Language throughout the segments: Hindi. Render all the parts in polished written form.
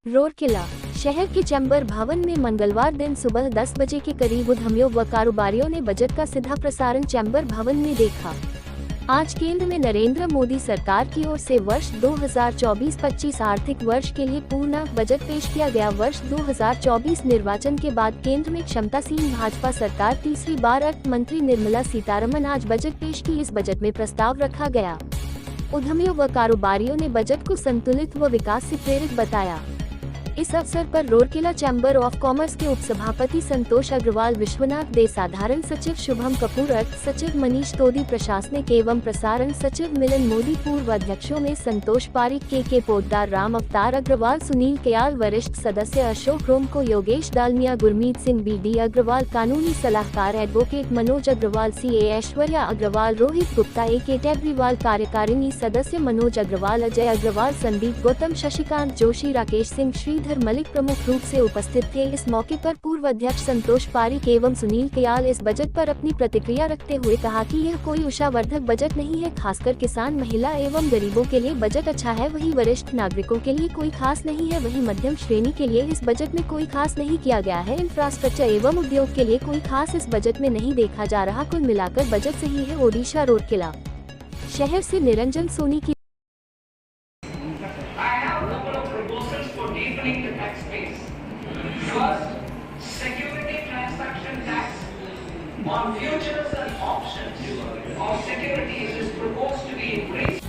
रोरकेला शहर के चैम्बर भवन में मंगलवार दिन सुबह 10 बजे के करीब उद्यमियों व कारोबारियों ने बजट का सीधा प्रसारण चैम्बर भवन में देखा। आज केंद्र में नरेंद्र मोदी सरकार की ओर से वर्ष 2024-25 आर्थिक वर्ष के लिए पूर्ण बजट पेश किया गया। वर्ष 2024 निर्वाचन के बाद केंद्र में क्षमतासीन भाजपा सरकार तीसरी बार अर्थ मंत्री निर्मला सीतारमण आज बजट पेश की। इस बजट में प्रस्ताव रखा गया। उद्यमियों व कारोबारियों ने बजट को संतुलित व विकास से प्रेरित बताया। इस अवसर पर रोरकेला चैम्बर ऑफ कॉमर्स के उपसभापति संतोष अग्रवाल, विश्वनाथ दे, साधारण सचिव शुभम कपूर, अर्थ सचिव मनीष तोदी, प्रशासनिक एवं प्रसारण सचिव मिलन मोदी, पूर्व अध्यक्षों में संतोष पारिक, के पोद्दार, राम अवतार अग्रवाल, सुनील कयाल, वरिष्ठ सदस्य अशोक रोमको, योगेश डालमिया, गुरमीत सिंह, BD अग्रवाल, कानूनी सलाहकार advocate Manoj Agarwal, CA Aishwarya Agarwal, Rohit Gupta, AK Tebriwal, कार्यकारिणी सदस्य मनोज अग्रवाल, अजय अग्रवाल, संदीप गौतम, शशिकांत जोशी, राकेश सिंह, श्रीधर मलिक प्रमुख रूप से उपस्थित थे। इस मौके पर पूर्व अध्यक्ष संतोष पारिक एवं सुनील कयाल इस बजट पर अपनी प्रतिक्रिया रखते हुए कहा कि यह कोई उषावर्धक बजट नहीं है। खासकर किसान, महिला एवं गरीबों के लिए बजट अच्छा है। वहीं वरिष्ठ नागरिकों के लिए कोई खास नहीं है। वहीं मध्यम श्रेणी के लिए इस बजट में कोई खास नहीं किया गया है। इंफ्रास्ट्रक्चर एवं उद्योग के लिए कोई खास इस बजट में नहीं देखा जा रहा। कुल मिलाकर बजट सही है। ओडिशा रोरकेला शहर से निरंजन सोनी की deepening the tax base. First, security transaction tax on futures and options of securities is proposed to be increased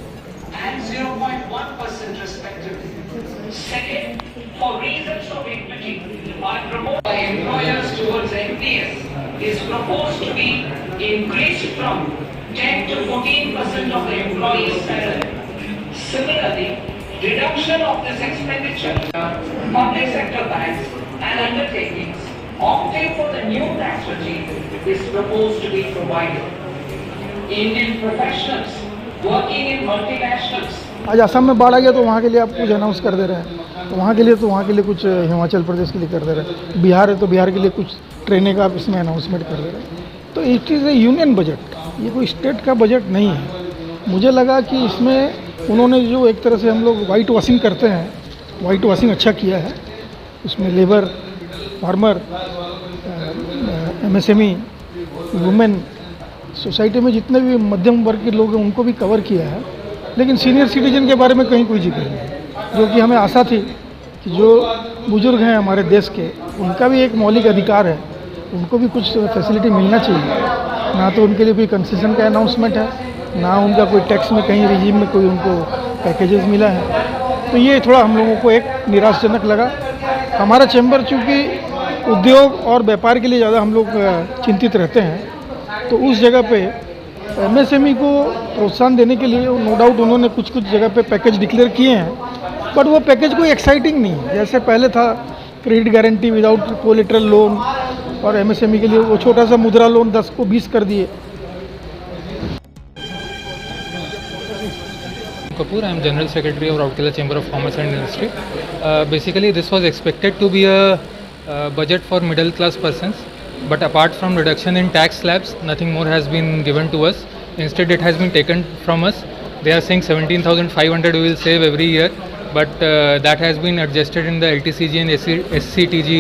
and 0.1% respectively. Second, for reasons of equity, are proposed by employers towards NPS is proposed to be increased from 10 to 14% of the employee's salary. Similarly, reduction of this expenditure, public sector banks and undertakings opting for the new tax regime is proposed to be provided. Indian professionals working in multinationals. आज असम में बाढ़ आ गया तो वहाँ के लिए आप कुछ अनाउंस कर दे रहे हैं, तो वहाँ के लिए कुछ हिमाचल प्रदेश के लिए कर दे रहे हैं, बिहार है तो बिहार के लिए कुछ ट्रेनें का आप इसमें अनाउंसमेंट कर दे रहे हैं। तो it is A union budget, ये कोई स्टेट का बजट नहीं है। मुझे लगा कि इसमें उन्होंने जो एक तरह से हम लोग वाइट वॉशिंग करते हैं, वाइट वॉशिंग अच्छा किया है। उसमें labour, farmer, MSME, women, society में जितने भी मध्यम वर्ग के लोग हैं उनको भी कवर किया है। लेकिन सीनियर सिटीजन के बारे में कहीं कोई जिक्र नहीं है, जो कि हमें आशा थी कि जो बुजुर्ग हैं हमारे देश के, उनका भी एक मौलिक अधिकार है, उनको भी कुछ फैसिलिटी मिलना चाहिए। ना तो उनके लिए कोई कंसेशन का अनाउंसमेंट है, ना उनका कोई टैक्स में कहीं रिजीम में कोई उनको पैकेजेस मिला है। तो ये थोड़ा हम लोगों को एक निराशाजनक लगा। हमारा चैम्बर चूँकि उद्योग और व्यापार के लिए ज़्यादा हम लोग चिंतित रहते हैं, तो उस जगह पे MSME को प्रोत्साहन देने के लिए नो डाउट उन्होंने कुछ जगह पे पैकेज डिक्लेयर किए हैं, बट वो पैकेज कोई एक्साइटिंग नहीं है। जैसे पहले था credit guarantee without collateral loan, और MSME के लिए वो छोटा सा मुद्रा लोन 10 को 20 कर दिए। Kapoor, I am General Secretary of Rourkela Chamber of Commerce and Industry. Basically, this was expected to be a budget for middle class persons, but apart from reduction in tax slabs, nothing more has been given to us. Instead, it has been taken from us. They are saying 17,500 we will save every year, but that has been adjusted in the LTCG and SCTG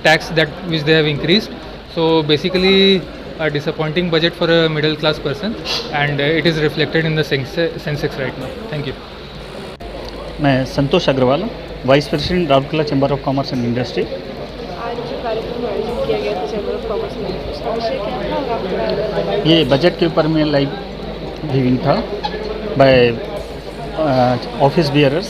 tax which they have increased. So basically, a disappointing budget for a middle class person, and it is reflected in the Sensex right now. Thank you. मैं Santosh Agrawal, vice president Rourkela chamber of commerce and industry. आज जो कार्यक्रम आयोजित किया गया था चैम्बर ऑफ कॉमर्स में, उसका विषय क्या था और आपका? ये बजट के ऊपर में लाइव व्यूइंग था by office bearers,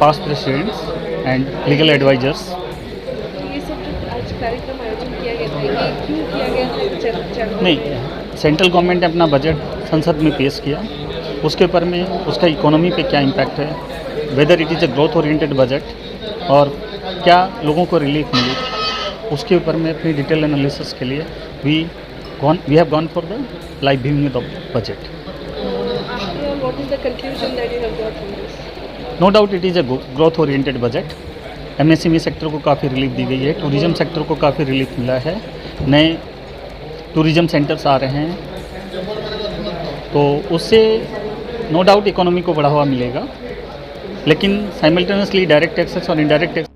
past presidents and legal advisers. ये सब जो आज कार्यक्रम आयोजन किया गया था, ये क्यों किया गया था? नहीं, सेंट्रल गवर्नमेंट ने अपना बजट संसद में पेश किया, उसके ऊपर में उसका इकोनॉमी पे क्या इम्पैक्ट है, whether it is a growth oriented budget, और क्या लोगों को रिलीफ मिली, उसके ऊपर में अपनी डिटेल एनालिसिस के लिए we have gone for the live viewing of the budget. What is the conclusion that you have got from this? No doubt it is a growth oriented budget. MSME sector को काफ़ी रिलीफ दी गई है, टूरिज़्म सेक्टर को काफ़ी रिलीफ मिला है, नए टूरिज़्म सेंटर्स आ रहे हैं, तो उससे नो डाउट इकोनॉमी को बढ़ावा मिलेगा। लेकिन साइमल्टेनियसली डायरेक्ट टैक्सेस और इनडायरेक्ट टैक्स